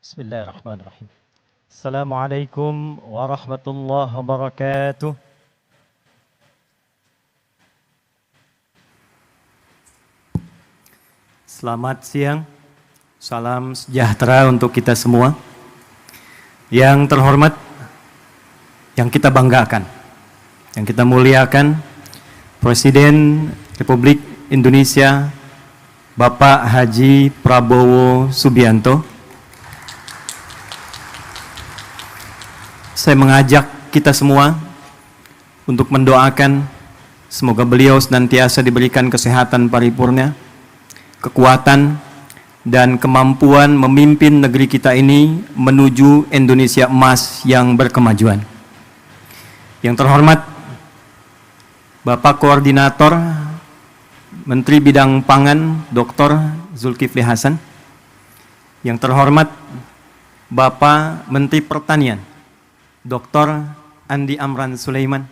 Bismillahirrahmanirrahim. Assalamualaikum warahmatullahi wabarakatuh. Selamat siang, salam sejahtera untuk kita semua. Yang terhormat, yang kita banggakan, yang kita muliakan, Presiden Republik Indonesia Bapak Haji Prabowo Subianto. Saya mengajak kita semua untuk mendoakan semoga beliau senantiasa diberikan kesehatan paripurna, kekuatan, dan kemampuan memimpin negeri kita ini menuju Indonesia emas yang berkemajuan. Yang terhormat Bapak Koordinator Menteri Bidang Pangan Dr. Zulkifli Hasan. Yang terhormat Bapak Menteri Pertanian Dr. Andi Amran Sulaiman.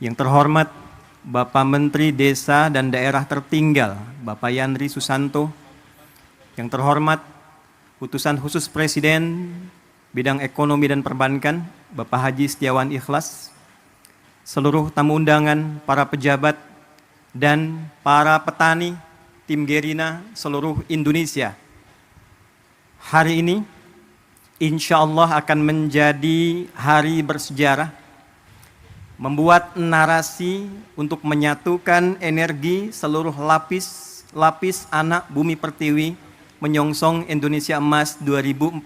Yang terhormat Bapak Menteri Desa dan Daerah Tertinggal Bapak Yandri Susanto. Yang terhormat Utusan Khusus Presiden Bidang Ekonomi dan Perbankan Bapak Haji Setiawan Ikhlas. Seluruh tamu undangan, para pejabat, dan para petani tim Gerina seluruh Indonesia. Hari ini insya Allah akan menjadi hari bersejarah, membuat narasi untuk menyatukan energi seluruh lapis anak bumi pertiwi menyongsong Indonesia Emas 2045.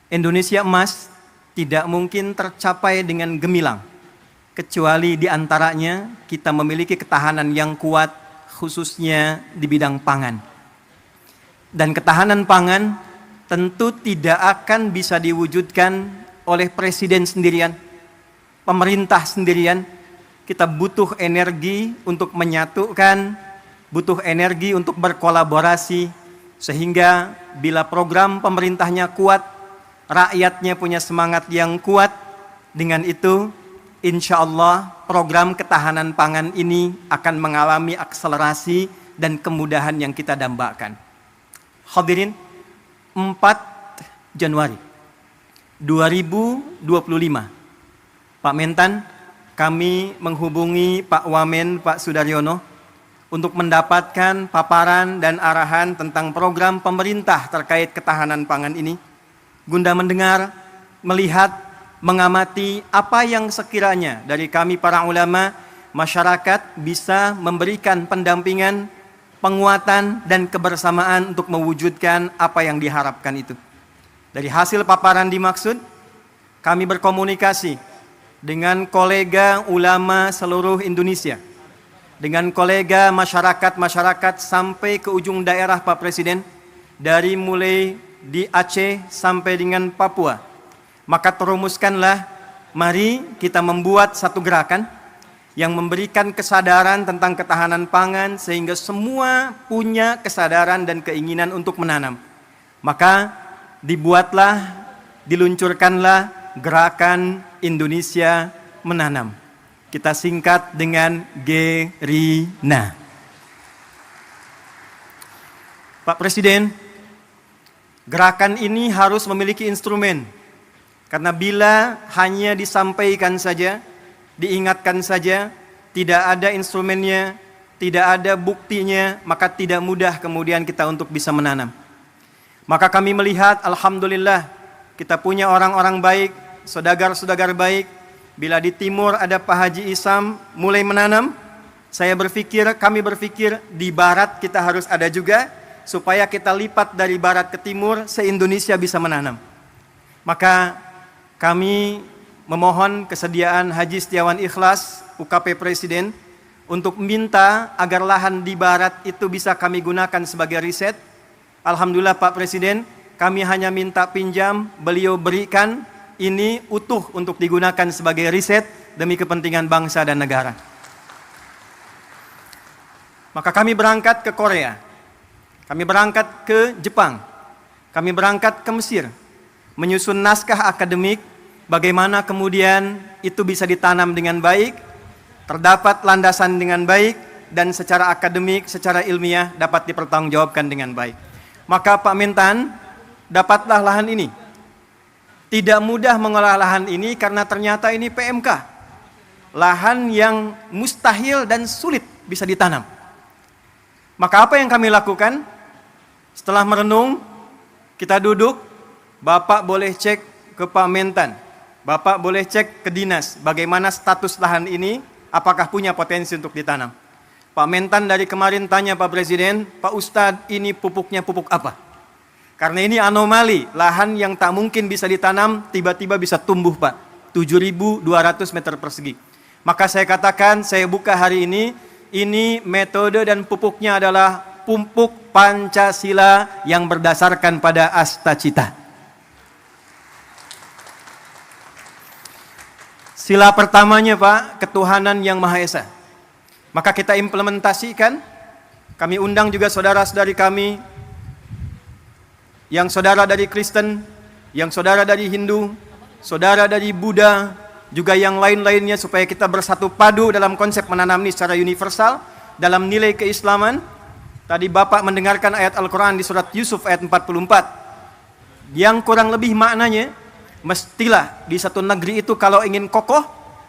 Indonesia Emas tidak mungkin tercapai dengan gemilang, kecuali diantaranya kita memiliki ketahanan yang kuat, khususnya di bidang pangan. Dan ketahanan pangan tentu tidak akan bisa diwujudkan oleh presiden sendirian, pemerintah sendirian. Kita butuh energi untuk menyatukan, butuh energi untuk berkolaborasi, sehingga bila program pemerintahnya kuat, rakyatnya punya semangat yang kuat, dengan itu insya Allah program ketahanan pangan ini akan mengalami akselerasi dan kemudahan yang kita dambakan. Hadirin, 4 Januari 2025, Pak Mentan, kami menghubungi Pak Wamen, Pak Sudaryono, untuk mendapatkan paparan dan arahan tentang program pemerintah terkait ketahanan pangan ini, guna mendengar, melihat, mengamati apa yang sekiranya dari kami para ulama, masyarakat bisa memberikan pendampingan, penguatan, dan kebersamaan untuk mewujudkan apa yang diharapkan itu. Dari hasil paparan dimaksud, kami berkomunikasi dengan kolega ulama seluruh Indonesia, dengan kolega masyarakat sampai ke ujung daerah Pak Presiden, dari mulai di Aceh sampai dengan Papua. Maka terumuskanlah, mari kita membuat satu gerakan yang memberikan kesadaran tentang ketahanan pangan sehingga semua punya kesadaran dan keinginan untuk menanam. Maka dibuatlah, diluncurkanlah gerakan Indonesia Menanam. Kita singkat dengan Gerina. Pak Presiden, gerakan ini harus memiliki instrumen. Karena bila hanya disampaikan saja, diingatkan saja, tidak ada instrumennya, tidak ada buktinya, maka tidak mudah kemudian kita untuk bisa menanam. Maka kami melihat, alhamdulillah, kita punya orang-orang baik, saudagar-saudagar baik. Bila di timur ada Pak Haji Isam mulai menanam, kami berpikir di barat kita harus ada juga, supaya kita lipat dari barat ke timur, se-Indonesia bisa menanam. Maka kami memohon kesediaan Haji Setiawan Ikhlas, UKP Presiden, untuk minta agar lahan di barat itu bisa kami gunakan sebagai riset. Alhamdulillah Pak Presiden, kami hanya minta pinjam, beliau berikan, ini utuh untuk digunakan sebagai riset demi kepentingan bangsa dan negara. Maka kami berangkat ke Korea, kami berangkat ke Jepang, kami berangkat ke Mesir, menyusun naskah akademik, bagaimana kemudian itu bisa ditanam dengan baik, terdapat landasan dengan baik, dan secara akademik, secara ilmiah dapat dipertanggungjawabkan dengan baik. Maka Pak Mentan, dapatlah lahan ini. Tidak mudah mengolah lahan ini karena ternyata ini PMK. Lahan yang mustahil dan sulit bisa ditanam. Maka apa yang kami lakukan? Setelah merenung, kita duduk, Bapak boleh cek ke Pak Mentan, Bapak boleh cek ke dinas, bagaimana status lahan ini, apakah punya potensi untuk ditanam. Pak Mentan dari kemarin tanya Pak Presiden, Pak Ustadz ini pupuknya pupuk apa? Karena ini anomali, lahan yang tak mungkin bisa ditanam, tiba-tiba bisa tumbuh Pak, 7.200 meter persegi. Maka saya katakan, saya buka hari ini metode dan pupuknya adalah pupuk Pancasila yang berdasarkan pada Astacita. Sila pertamanya Pak, ketuhanan yang Maha Esa. Maka kita implementasikan, kami undang juga saudara-saudari kami, yang saudara dari Kristen, yang saudara dari Hindu, saudara dari Buddha, juga yang lain-lainnya supaya kita bersatu padu dalam konsep menanam ini secara universal, dalam nilai keislaman. Tadi Bapak mendengarkan ayat Al-Quran di surat Yusuf ayat 44. Yang kurang lebih maknanya, mestilah di satu negeri itu kalau ingin kokoh,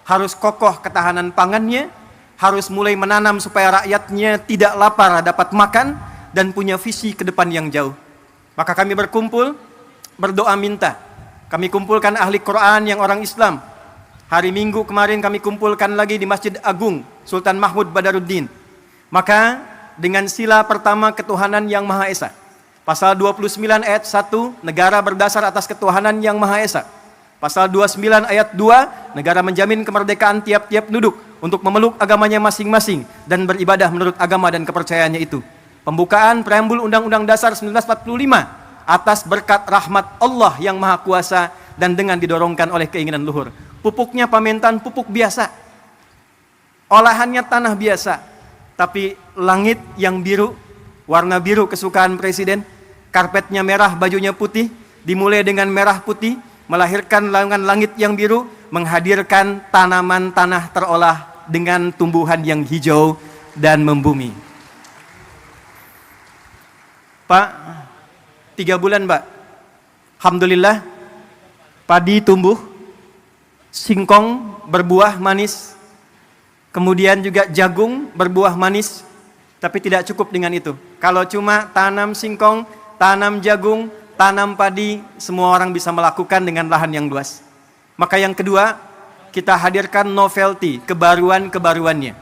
harus kokoh ketahanan pangannya, harus mulai menanam supaya rakyatnya tidak lapar dapat makan, dan punya visi ke depan yang jauh. Maka kami berkumpul, berdoa minta. Kami kumpulkan ahli Quran yang orang Islam. Hari Minggu kemarin kami kumpulkan lagi di Masjid Agung Sultan Mahmud Badaruddin. Maka dengan sila pertama ketuhanan yang Maha Esa. Pasal 29 ayat 1, negara berdasar atas ketuhanan yang Maha Esa. Pasal 29 ayat 2, negara menjamin kemerdekaan tiap-tiap penduduk untuk memeluk agamanya masing-masing dan beribadah menurut agama dan kepercayaannya itu. Pembukaan preambul Undang-Undang Dasar 1945 atas berkat rahmat Allah yang Maha Kuasa dan dengan didorongkan oleh keinginan luhur. Pupuknya Pak Mentan pupuk biasa. Olahannya tanah biasa. Tapi langit yang biru, warna biru kesukaan Presiden, karpetnya merah, bajunya putih, dimulai dengan merah putih, melahirkan langit yang biru, menghadirkan tanaman tanah terolah dengan tumbuhan yang hijau dan membumi. Pak, 3 bulan Pak, alhamdulillah padi tumbuh, singkong berbuah manis, kemudian juga jagung berbuah manis, tapi tidak cukup dengan itu. Kalau cuma tanam singkong, tanam jagung, tanam padi, semua orang bisa melakukan dengan lahan yang luas. Maka yang kedua, kita hadirkan novelty, kebaruan-kebaruannya,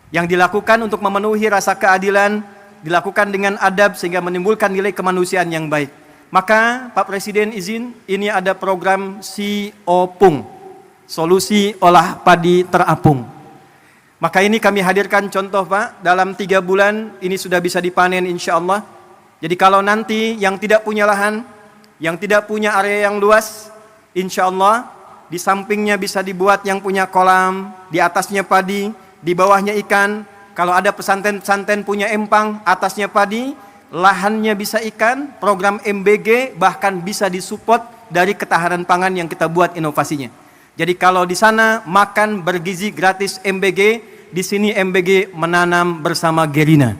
yang dilakukan untuk memenuhi rasa keadilan, dilakukan dengan adab sehingga menimbulkan nilai kemanusiaan yang baik. Maka Pak Presiden izin, ini ada program Si Opung, solusi olah padi terapung. Maka ini kami hadirkan contoh Pak, dalam 3 bulan ini sudah bisa dipanen insya Allah. Jadi kalau nanti yang tidak punya lahan, yang tidak punya area yang luas, insya Allah di sampingnya bisa dibuat yang punya kolam, di atasnya padi, di bawahnya ikan. Kalau ada pesantren-pesantren punya empang, atasnya padi, lahannya bisa ikan, program MBG bahkan bisa disupport dari ketahanan pangan yang kita buat inovasinya. Jadi kalau di sana makan bergizi gratis MBG, di sini MBG menanam bersama Gerina.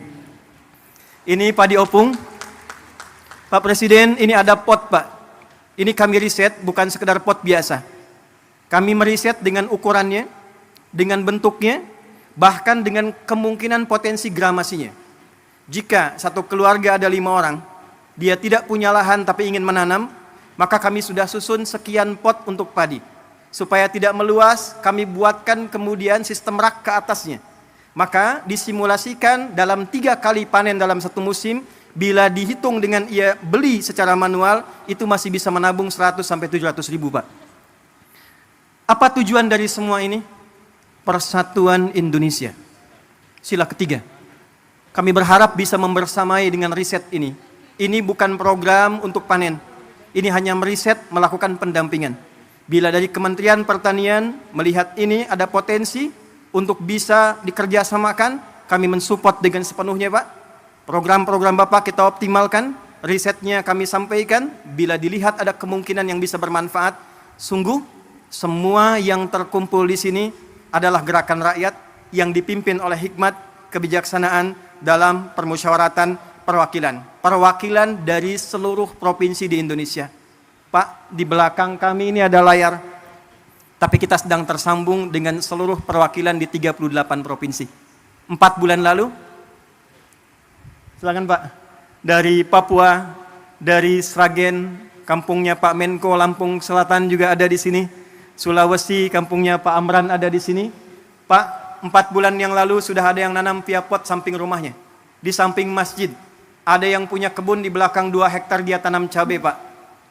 Ini padi opung. Pak Presiden, ini ada pot Pak. Ini kami riset, bukan sekedar pot biasa. Kami meriset dengan ukurannya, dengan bentuknya, bahkan dengan kemungkinan potensi gramasinya. Jika satu keluarga ada 5 orang, dia tidak punya lahan tapi ingin menanam, maka kami sudah susun sekian pot untuk padi. Supaya tidak meluas, kami buatkan kemudian sistem rak ke atasnya. Maka disimulasikan dalam 3 kali panen dalam satu musim, bila dihitung dengan ia beli secara manual, itu masih bisa menabung 100 sampai 700 ribu Pak. Apa tujuan dari semua ini? Persatuan Indonesia. Sila ketiga. Kami berharap bisa membersamai dengan riset ini. Ini bukan program untuk panen. Ini hanya meriset, melakukan pendampingan. Bila dari Kementerian Pertanian melihat ini ada potensi untuk bisa dikerjasamakan, kami mensupport dengan sepenuhnya Pak. Program-program Bapak kita optimalkan, risetnya kami sampaikan. Bila dilihat ada kemungkinan yang bisa bermanfaat, sungguh semua yang terkumpul di sini adalah gerakan rakyat yang dipimpin oleh hikmat, kebijaksanaan dalam permusyawaratan perwakilan dari seluruh provinsi di Indonesia. Pak, di belakang kami ini ada layar, tapi kita sedang tersambung dengan seluruh perwakilan di 38 provinsi. 4 bulan lalu, silakan Pak, dari Papua, dari Sragen, kampungnya Pak Menko, Lampung Selatan juga ada di sini. Sulawesi, kampungnya Pak Amran ada di sini. Pak, 4 bulan yang lalu sudah ada yang nanam via pot samping rumahnya. Di samping masjid. Ada yang punya kebun di belakang 2 hektar dia tanam cabai, Pak.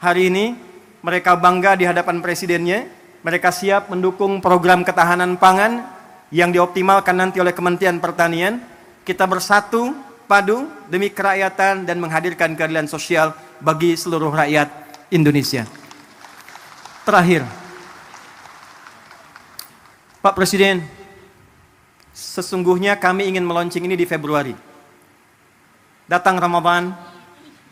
Hari ini mereka bangga di hadapan presidennya. Mereka siap mendukung program ketahanan pangan yang dioptimalkan nanti oleh Kementerian Pertanian. Kita bersatu padu demi kerakyatan dan menghadirkan keadilan sosial bagi seluruh rakyat Indonesia. Terakhir, Pak Presiden, sesungguhnya kami ingin meluncing ini di Februari. Datang Ramadan,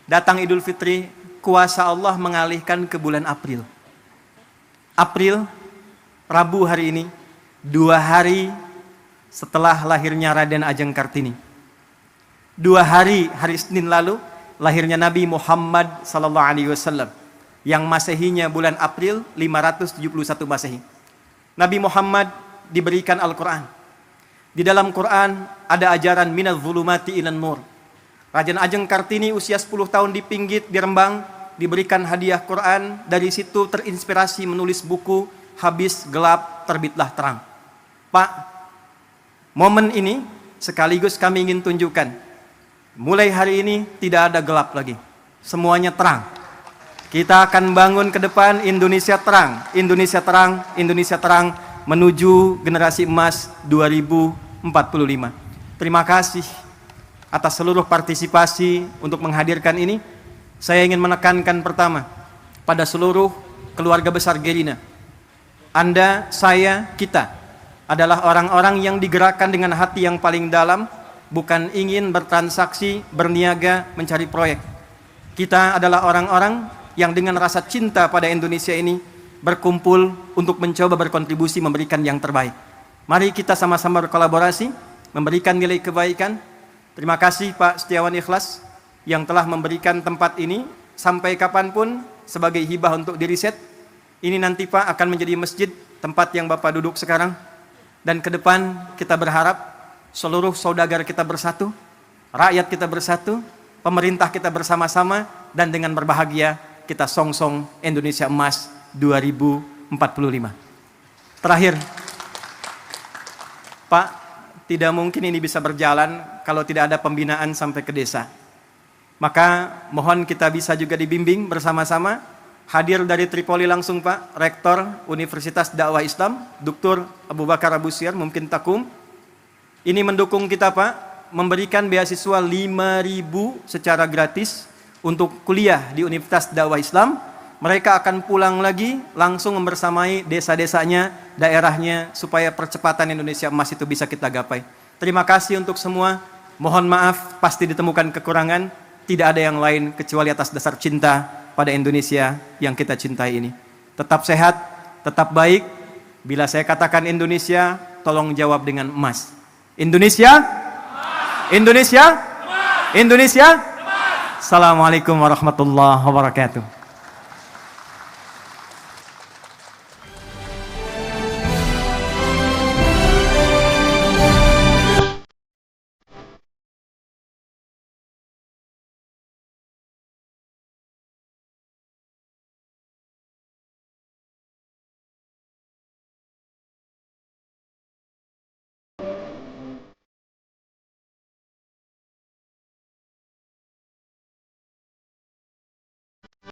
datang Idul Fitri, kuasa Allah mengalihkan ke bulan April. April, Rabu hari ini, 2 hari setelah lahirnya Raden Ajeng Kartini. 2 hari, hari Senin lalu, lahirnya Nabi Muhammad SAW, yang Masehinya bulan April 571 Masehi. Nabi Muhammad diberikan Al-Quran. Di dalam Quran ada ajaran minaz zulumati ilan nur. Raden Ajeng Kartini usia 10 tahun di Pinggit, di Rembang, diberikan hadiah Quran. Dari situ terinspirasi menulis buku Habis Gelap Terbitlah Terang. Pak, momen ini sekaligus kami ingin tunjukkan, mulai hari ini tidak ada gelap lagi, semuanya terang. Kita akan bangun ke depan Indonesia terang, Indonesia terang, Indonesia terang, menuju generasi emas 2045. Terima kasih atas seluruh partisipasi untuk menghadirkan ini. Saya ingin menekankan pertama pada seluruh keluarga besar Gerina. Anda, saya, kita adalah orang-orang yang digerakkan dengan hati yang paling dalam, bukan ingin bertransaksi, berniaga, mencari proyek. Kita adalah orang-orang yang dengan rasa cinta pada Indonesia ini berkumpul untuk mencoba berkontribusi memberikan yang terbaik. Mari kita sama-sama berkolaborasi, memberikan nilai kebaikan. Terima kasih Pak Setiawan Ikhlas yang telah memberikan tempat ini sampai kapanpun sebagai hibah untuk diriset. Ini nanti Pak akan menjadi masjid, tempat yang Bapak duduk sekarang. Dan ke depan kita berharap seluruh saudagar kita bersatu, rakyat kita bersatu, pemerintah kita bersama-sama, dan dengan berbahagia kita song-song Indonesia Emas 2045. Terakhir, Pak, tidak mungkin ini bisa berjalan kalau tidak ada pembinaan sampai ke desa. Maka mohon kita bisa juga dibimbing bersama-sama. Hadir dari Tripoli langsung Pak, Rektor Universitas Dakwah Islam, Dr. Abu Bakar Abu Syir, mungkin Takum. Ini mendukung kita Pak, memberikan beasiswa 5.000 secara gratis untuk kuliah di Universitas Dakwah Islam. Mereka akan pulang lagi langsung membersamai desa-desanya, daerahnya, supaya percepatan Indonesia Emas itu bisa kita gapai. Terima kasih untuk semua. Mohon maaf, pasti ditemukan kekurangan. Tidak ada yang lain kecuali atas dasar cinta pada Indonesia yang kita cintai ini. Tetap sehat, tetap baik. Bila saya katakan Indonesia, tolong jawab dengan emas. Indonesia? Emas. Indonesia? Emas. Indonesia? Emas. Assalamualaikum warahmatullahi wabarakatuh.